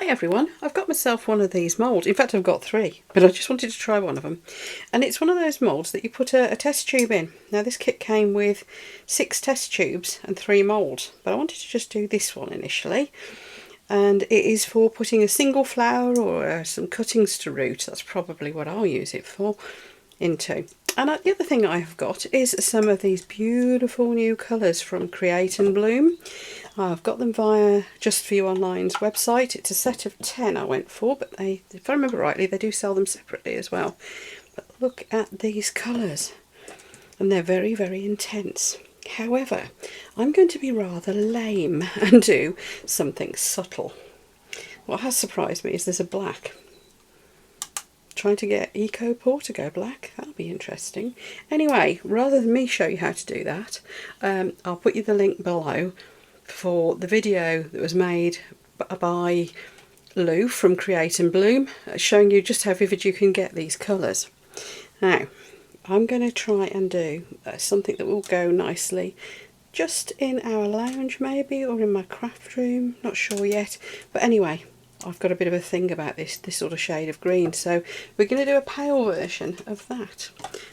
Hi everyone, I've got myself one of these moulds. In fact I've got three, but I just wanted to try one of them. And it's one of those moulds that you put a test tube in. Now this kit came with 6 test tubes and 3 moulds, but I wanted to just do this one initially. And it is for putting a single flower or some cuttings to root. That's probably what I'll use it for, into. And the other thing I've got is some of these beautiful new colours from Create and Bloom. I've got them via Just For You Online's website. It's a set of 10 I went for, but if I remember rightly, they do sell them separately as well. But look at these colours, and they're very, very intense. However, I'm going to be rather lame and do something subtle. What has surprised me is there's a black. Trying to get Eco Pour to go black, that'll be interesting. Anyway, rather than me show you how to do that, I'll put you the link below for the video that was made by Lou from Create and Bloom, showing you just how vivid you can get these colours. Now, I'm going to try and do something that will go nicely just in our lounge maybe, or in my craft room, not sure yet. But anyway, I've got a bit of a thing about this sort of shade of green, so we're going to do a pale version of that.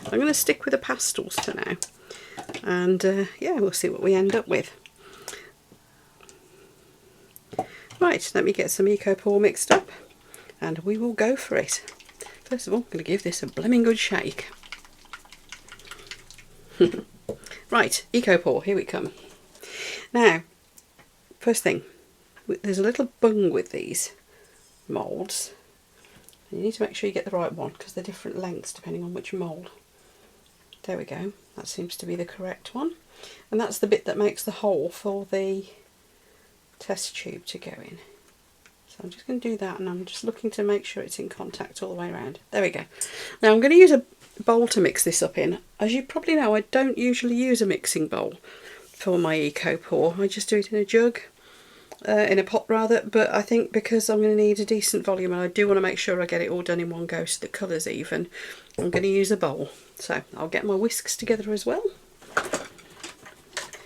I'm going to stick with the pastels for now, and yeah, we'll see what we end up with. Right, let me get some Eco Pour mixed up and we will go for it. First of all, I'm going to give this a blooming good shake. Right, Eco Pour, here we come. Now, first thing, there's a little bung with these moulds. You need to make sure you get the right one because they're different lengths depending on which mould. There we go, that seems to be the correct one. And that's the bit that makes the hole for the test tube to go in. So I'm just going to do that, and I'm just looking to make sure it's in contact all the way around. There we go. Now I'm going to use a bowl to mix this up in. As you probably know, I don't usually use a mixing bowl for my Eco Pour. I just do it in a jug, in a pot rather, but I think because I'm going to need a decent volume and I do want to make sure I get it all done in one go so the colour's even, I'm going to use a bowl. So I'll get my whisks together as well.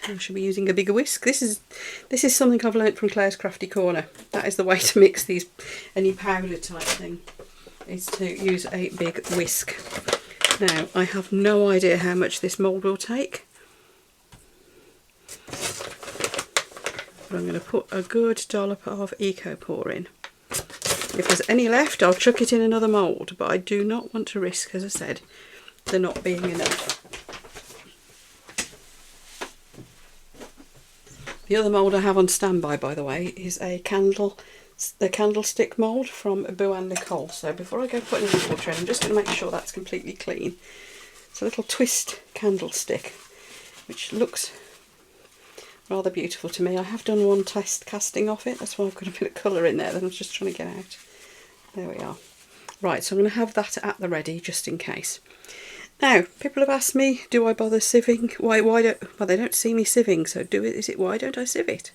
I should be using a bigger whisk. This is something I've learnt from Claire's Crafty Corner. That is the way to mix these, any powder type thing, is to use a big whisk. Now, I have no idea how much this mould will take, but I'm going to put a good dollop of Eco Pour in. If there's any left, I'll chuck it in another mould, but I do not want to risk, as I said, there not being enough. The other mould I have on standby, by the way, is the candlestick mould from Boo and Nicole. So before I go putting any water in, I'm just going to make sure that's completely clean. It's a little twist candlestick, which looks rather beautiful to me. I have done one test casting off it, that's why I've got a bit of colour in there that I'm just trying to get out. There we are. Right, so I'm going to have that at the ready, just in case. Now, people have asked me, do I bother sieving? Why don't, well, they don't see me sieving, so why don't I sieve it,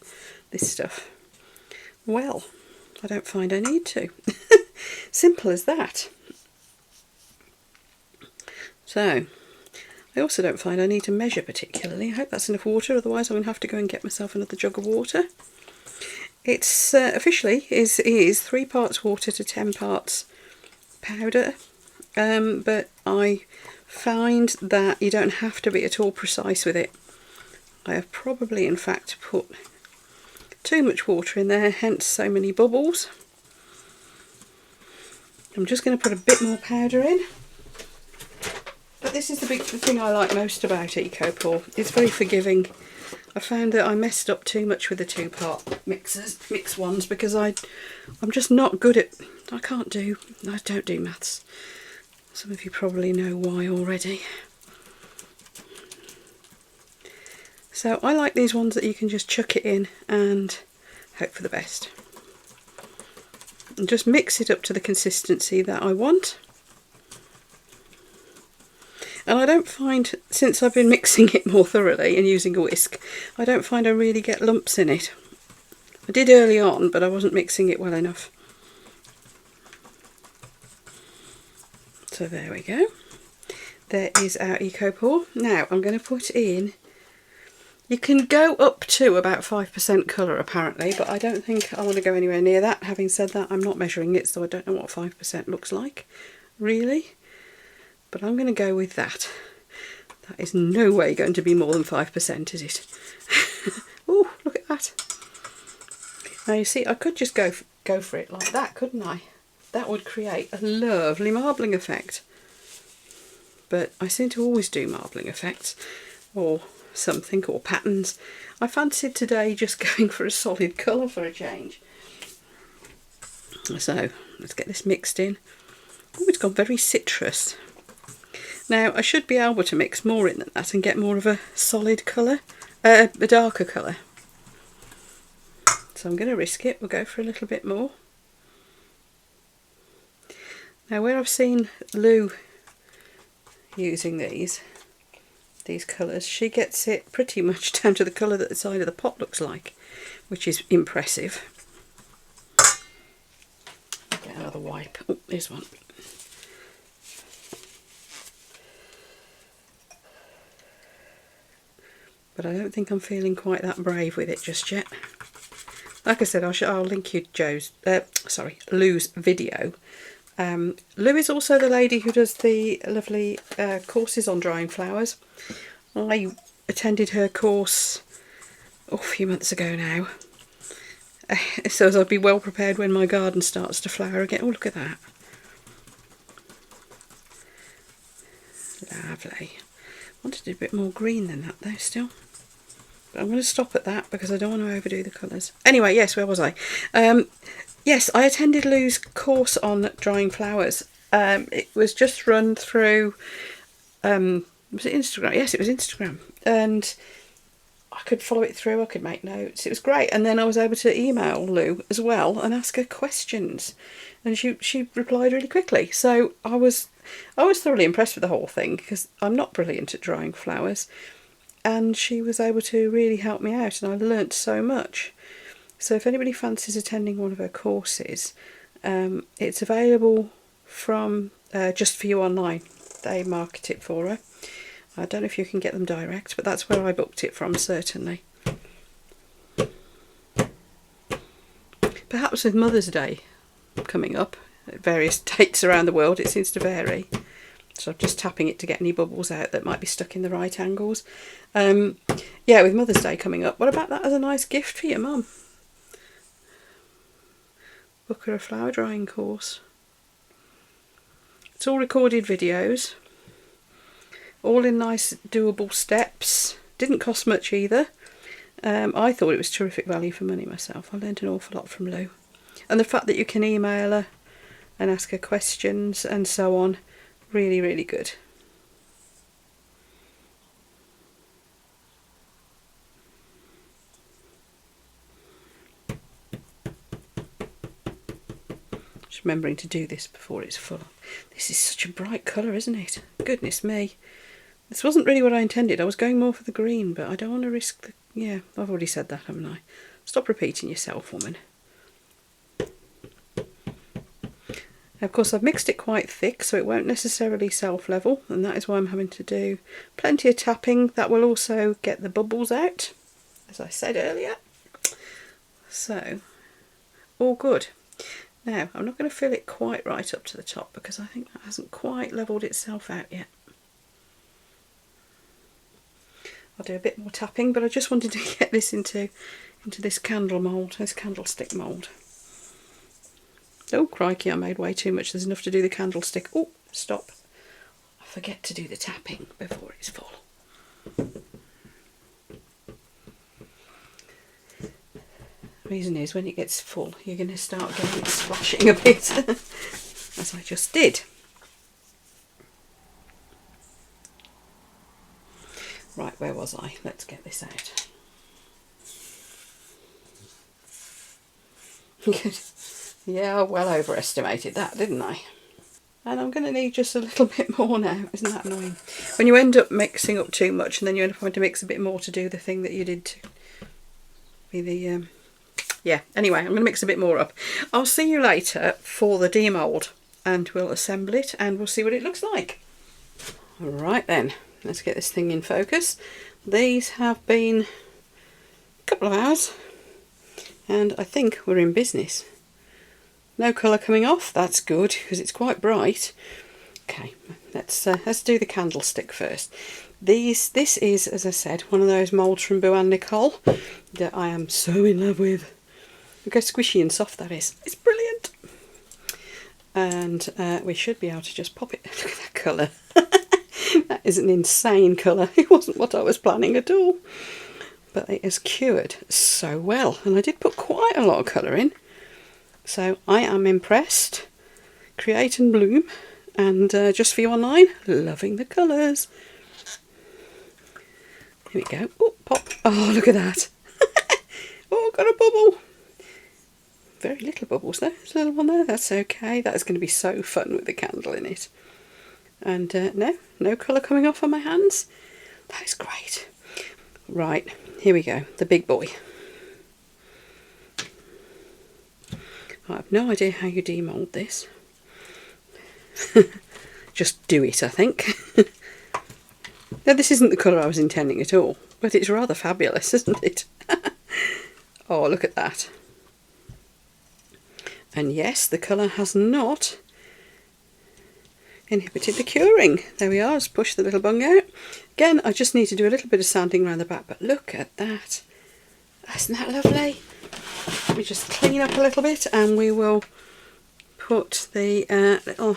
this stuff? Well, I don't find I need to. Simple as that. So, I also don't find I need to measure particularly. I hope that's enough water, otherwise I'm going to have to go and get myself another jug of water. It's officially is 3 parts water to 10 parts powder, but I find that you don't have to be at all precise with it. I have probably in fact put too much water in there, hence so many bubbles. I'm just going to put a bit more powder in, but this is the thing I like most about Eco Pour. It's very forgiving. I found that I messed up too much with the 2-part mix ones because I'm just not good at, I don't do maths. Some of you probably know why already. So I like these ones that you can just chuck it in and hope for the best. And just mix it up to the consistency that I want. And I don't find, since I've been mixing it more thoroughly and using a whisk, I don't find I really get lumps in it. I did early on, but I wasn't mixing it well enough. So there we go. There is our Eco Pour. Now I'm going to put in You can go up to about 5% colour apparently, but I don't think I want to go anywhere near that. Having said that, I'm not measuring it, so I don't know what 5% looks like, really. But I'm going to go with that. That is no way going to be more than 5%, is it? Oh, look at that. Now you see, I could just go for it like that, couldn't I? That would create a lovely marbling effect. But I seem to always do marbling effects, or something, or patterns. I fancied today just going for a solid colour for a change. So let's get this mixed in. Oh, it's gone very citrus. Now I should be able to mix more in than that and get more of a solid colour, a darker colour. So I'm going to risk it. We'll go for a little bit more. Now where I've seen Lou using these colours, she gets it pretty much down to the colour that the side of the pot looks like, which is impressive. Get another wipe. Oh, there's one. But I don't think I'm feeling quite that brave with it just yet. Like I said, I'll link you Lou's video. Lou is also the lady who does the lovely courses on drying flowers. I attended her course a few months ago now, so as I'll be well prepared when my garden starts to flower again. Oh, look at that. Lovely. I want to do a bit more green than that though still. But I'm going to stop at that because I don't want to overdo the colours. Anyway, yes, where was I? Yes, I attended Lou's course on drying flowers. It was just run through, was it Instagram? Yes, it was Instagram. And I could follow it through, I could make notes. It was great. And then I was able to email Lou as well and ask her questions. And she replied really quickly. So I was thoroughly impressed with the whole thing because I'm not brilliant at drying flowers. And she was able to really help me out and I learnt so much. So if anybody fancies attending one of her courses, it's available from Just For You online. They market it for her. I don't know if you can get them direct, but that's where I booked it from, certainly. Perhaps with Mother's Day coming up at various dates around the world, it seems to vary. So I'm just tapping it to get any bubbles out that might be stuck in the right angles. Yeah, with Mother's Day coming up, what about that as a nice gift for your mum? Book her a flower drying course. It's all recorded videos, all in nice doable steps. Didn't cost much either. I thought it was terrific value for money myself. I learned an awful lot from Lou. And the fact that you can email her and ask her questions and so on, really, really good. Just remembering to do this before it's full. This is such a bright colour, isn't it? Goodness me. This wasn't really what I intended. I was going more for the green, but I don't want to risk the... Yeah, I've already said that, haven't I? Stop repeating yourself, woman. Of course, I've mixed it quite thick, so it won't necessarily self-level, and that is why I'm having to do plenty of tapping. That will also get the bubbles out, as I said earlier. So, all good. Now, I'm not going to fill it quite right up to the top because I think that hasn't quite levelled itself out yet. I'll do a bit more tapping, but I just wanted to get this into this candle mould, this candlestick mould. Oh, crikey, I made way too much. There's enough to do the candlestick. Oh, stop. I forget to do the tapping before it's full. The reason is when it gets full, you're going to start getting it splashing a bit, as I just did. Right, where was I? Let's get this out. Good. Yeah, I well overestimated that, didn't I? And I'm going to need just a little bit more now. Isn't that annoying? When you end up mixing up too much and then you end up having to mix a bit more to do the thing that you did to be the... Yeah, anyway, I'm going to mix a bit more up. I'll see you later for the demould and we'll assemble it and we'll see what it looks like. Alright then, let's get this thing in focus. these have been a couple of hours and I think we're in business. No colour coming off, that's good because it's quite bright. Okay, let's do the candlestick first. This is, as I said, one of those moulds from Boo and Nicole that I am so in love with. Look how squishy and soft that is. It's brilliant. And we should be able to just pop it. Look at that colour. That is an insane colour. It wasn't what I was planning at all. But it has cured so well. And I did put quite a lot of colour in. So I am impressed. Create and Bloom. And just for you online, loving the colours. Here we go. Oh, pop. Oh, look at that. Oh, got a bubble. Very little bubbles though. There's a little one there. That's okay. That is going to be so fun with the candle in it. And no colour coming off on my hands. That is great. Right, here we go. The big boy. I have no idea how you demould this. Just do it, I think. Now, this isn't the colour I was intending at all, but it's rather fabulous, isn't it? Oh, look at that. And yes, the colour has not inhibited the curing. There we are, let's push the little bung out. Again, I just need to do a little bit of sanding around the back, but look at that. Isn't that lovely? Let me just clean up a little bit and we will put the little...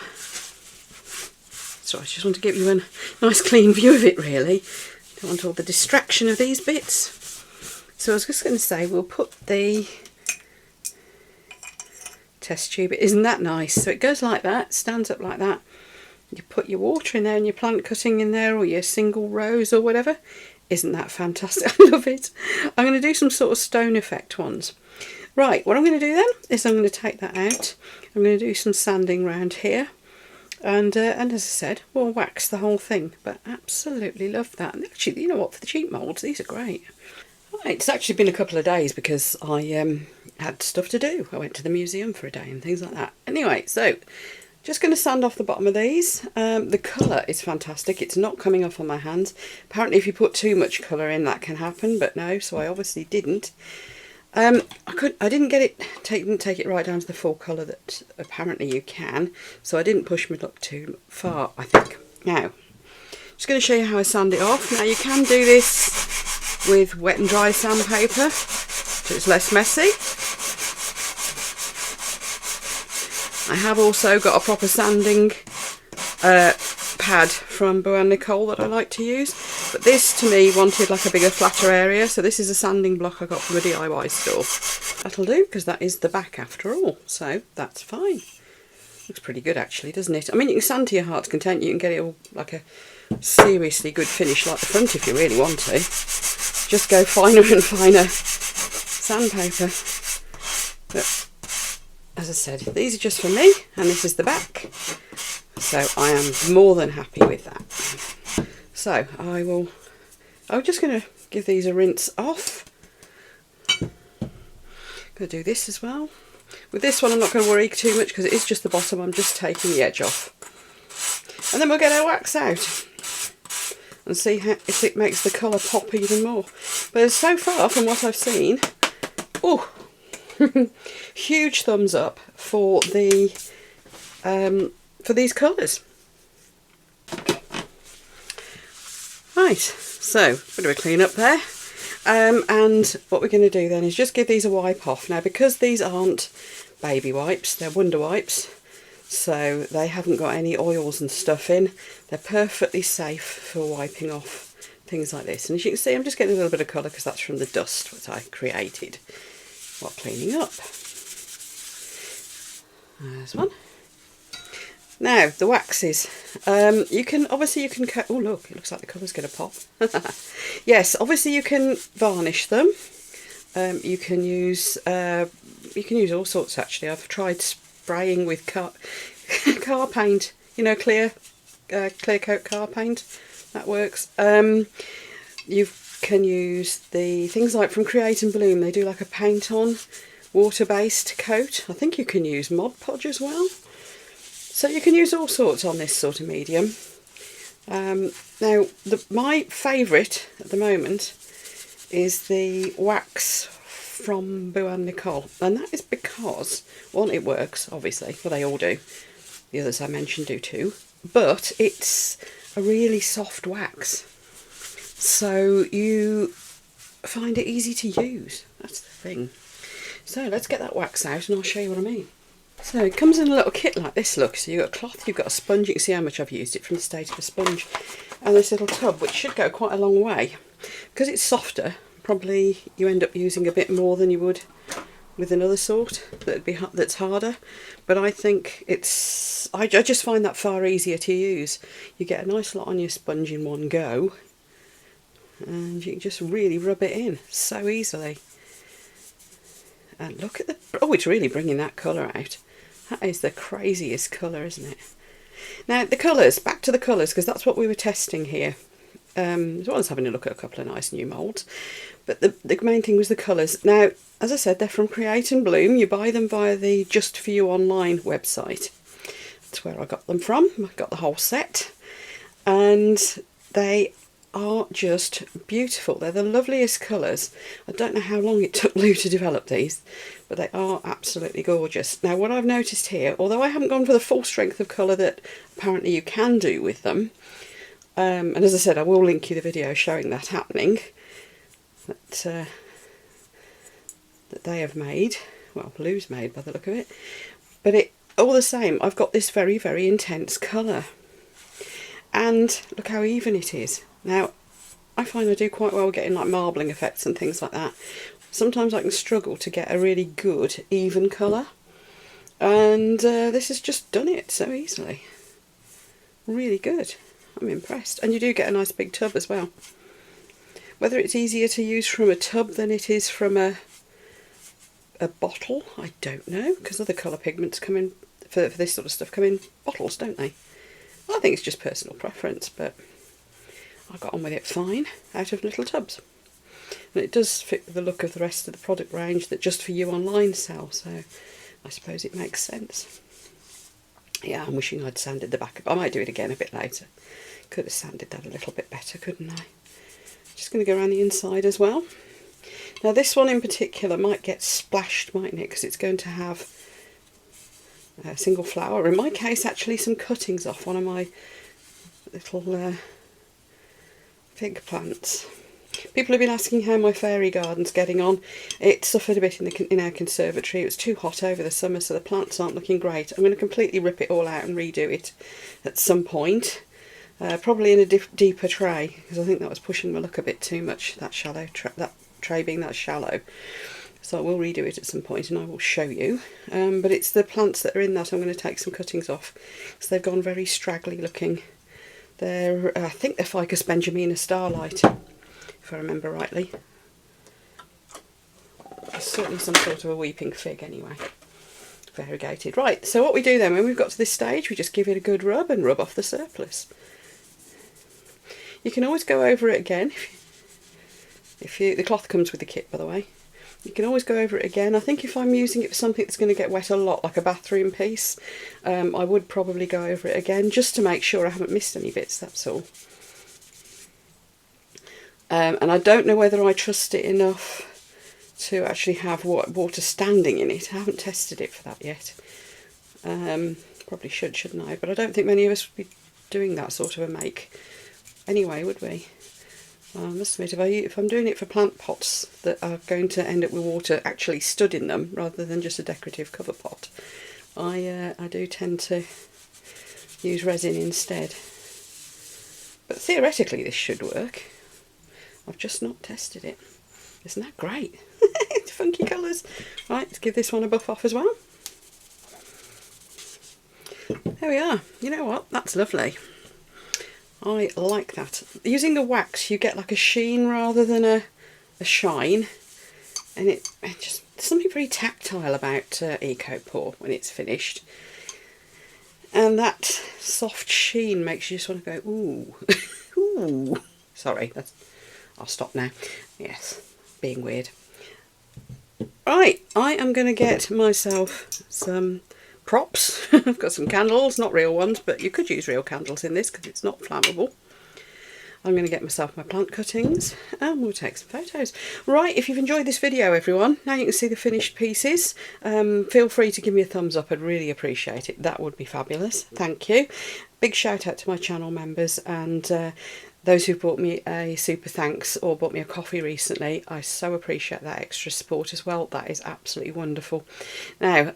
Sorry, I just want to give you a nice clean view of it really. Don't want all the distraction of these bits. So I was just going to say, we'll put the test tube. Isn't that nice? So it goes like that, stands up like that. You put your water in there and your plant cutting in there or your single rows or whatever. Isn't that fantastic? I love it. I'm going to do some sort of stone effect ones. Right, what I'm going to do then is I'm going to take that out. I'm going to do some sanding round here. And as I said, we'll wax the whole thing. But absolutely love that. And actually, you know what, for the cheap moulds, these are great. Right, it's actually been a couple of days because I had stuff to do. I went to the museum for a day and things like that. Anyway, so just going to sand off the bottom of these. The colour is fantastic. It's not coming off on my hands. Apparently if you put too much colour in that can happen, but no, so I obviously didn't. I didn't take it right down to the full colour that apparently you can, so I didn't push my luck too far, I think. Now, just going to show you how I sand it off. Now you can do this with wet and dry sandpaper, so it's less messy. I have also got a proper sanding pad from Boo and Nicole that I like to use, but this to me wanted like a bigger flatter area, so this is a sanding block I got from a DIY store. That'll do because that is the back after all, so that's fine. Looks pretty good actually, doesn't it? I mean, you can sand to your heart's content. You can get it all like a seriously good finish like the front if you really want to. Just go finer and finer sandpaper. But as I said, these are just for me and this is the back. So I am more than happy with that. So I'm just going to give these a rinse off. I'm going to do this as well. With this one I'm not going to worry too much because it is just the bottom. I'm just taking the edge off. And then we'll get our wax out and see if it makes the colour pop even more. But so far from what I've seen, oh, huge thumbs up for the for these colours. Right, so a bit of a clean up there. And what we're going to do then is just give these a wipe off. Now because these aren't baby wipes, they're Wonder Wipes, so they haven't got any oils and stuff in. They're perfectly safe for wiping off things like this. And as you can see, I'm just getting a little bit of colour because that's from the dust that I created while cleaning up. There's one. Now the waxes, you can cut. Oh look, it looks like the colour's going to pop. Yes, obviously you can varnish them. You can use all sorts actually. I've tried spraying with car paint, you know, clear coat car paint. That works. You can use the things like from Create and Bloom. They do like a paint on water-based coat. I think you can use Mod Podge as well. So you can use all sorts on this sort of medium. Now, my favourite at the moment is the wax from Boo and Nicole, and that is because, one, it works, obviously, well they all do, the others I mentioned do too, but it's a really soft wax, so you find it easy to use, that's the thing. So let's get that wax out and I'll show you what I mean. So it comes in a little kit like this, look, so you've got a cloth, you've got a sponge, you can see how much I've used it from the state of a sponge, and this little tub which should go quite a long way. Because it's softer, probably you end up using a bit more than you would with another sort that's harder, but I think I just find that far easier to use. You get a nice lot on your sponge in one go and you can just really rub it in so easily. And look at it's really bringing that colour out. That is the craziest colour, isn't it? Now the colours, back to the colours, because that's what we were testing here. As well as having a look at a couple of nice new moulds. But the main thing was the colours. Now, as I said, they're from Create and Bloom. You buy them via the Just For You online website. That's where I got them from. I got the whole set. And they are just beautiful. They're the loveliest colours. I don't know how long it took Lou to develop these, but they are absolutely gorgeous. Now, what I've noticed here, although I haven't gone for the full strength of colour that apparently you can do with them, and as I said, I will link you the video showing that happening, that they have made, well, Lou's made by the look of it, but all the same, I've got this very, very intense colour. And look how even it is. Now, I find I do quite well getting like marbling effects and things like that. Sometimes I can struggle to get a really good, even colour. And this has just done it so easily. Really good. I'm impressed. And you do get a nice big tub as well. Whether it's easier to use from a tub than it is from a bottle, I don't know, because other colour pigments come in, for this sort of stuff, come in bottles, don't they? I think it's just personal preference, but I got on with it fine out of little tubs. And it does fit with the look of the rest of the product range that Just For You online sell, so I suppose it makes sense. Yeah, I'm wishing I'd sanded the back. I might do it again a bit later. Could have sanded that a little bit better, couldn't I? Just going to go around the inside as well. Now this one in particular might get splashed, mightn't it? Because it's going to have a single flower. In my case, actually some cuttings off one of my little fig plants. People have been asking how my fairy garden's getting on. It suffered a bit in our conservatory. It was too hot over the summer, so the plants aren't looking great. I'm going to completely rip it all out and redo it at some point. Probably in a deeper tray, because I think that was pushing my luck a bit too much, that tray being that shallow. So I will redo it at some point and I will show you. But it's the plants that are in that I'm going to take some cuttings off, because they've gone very straggly looking. They're, I think they're Ficus benjamina starlight, if I remember rightly. It's certainly some sort of a weeping fig anyway. Variegated. Right, so what we do then, when we've got to this stage, we just give it a good rub and rub off the surplus. You can always go over it again. The cloth comes with the kit, by the way. You can always go over it again. I think if I'm using it for something that's going to get wet a lot, like a bathroom piece, I would probably go over it again, just to make sure I haven't missed any bits, that's all. And I don't know whether I trust it enough to actually have water standing in it. I haven't tested it for that yet. Probably shouldn't I? But I don't think many of us would be doing that sort of a make anyway, would we? I must admit, if I'm doing it for plant pots that are going to end up with water actually stood in them rather than just a decorative cover pot, I do tend to use resin instead. But theoretically this should work. I've just not tested it. Isn't that great? Funky colours. Right, let's give this one a buff off as well. There we are. You know what? That's lovely. I like that. Using the wax, you get like a sheen rather than a shine, and it just, there's something very tactile about Eco Pour when it's finished, and that soft sheen makes you just want to go ooh. Ooh. Sorry, I'll stop now. Yes, being weird. Right, I am going to get myself some props. I've got some candles, not real ones, but you could use real candles in this because it's not flammable. I'm going to get myself my plant cuttings and we'll take some photos. Right, if you've enjoyed this video, everyone, now you can see the finished pieces. Feel free to give me a thumbs up. I'd really appreciate it. That would be fabulous. Thank you. Big shout out to my channel members and those who bought me a super thanks or bought me a coffee recently. I so appreciate that extra support as well. That is absolutely wonderful. Now,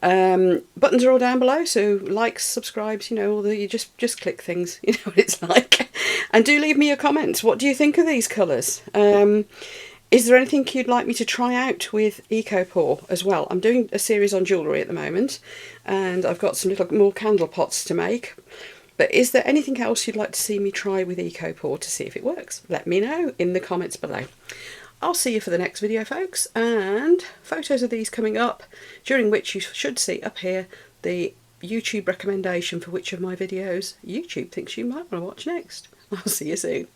buttons are all down below, so likes, subscribes, you know, all the, you just click things, you know what it's like. And do leave me your comments. What do you think of these colours? Is there anything you'd like me to try out with EcoPore as well? I'm doing a series on jewellery at the moment, and I've got some little more candle pots to make. But is there anything else you'd like to see me try with EcoPore to see if it works? Let me know in the comments below. I'll see you for the next video, folks, and photos of these coming up, during which you should see up here the YouTube recommendation for which of my videos YouTube thinks you might want to watch next. I'll see you soon.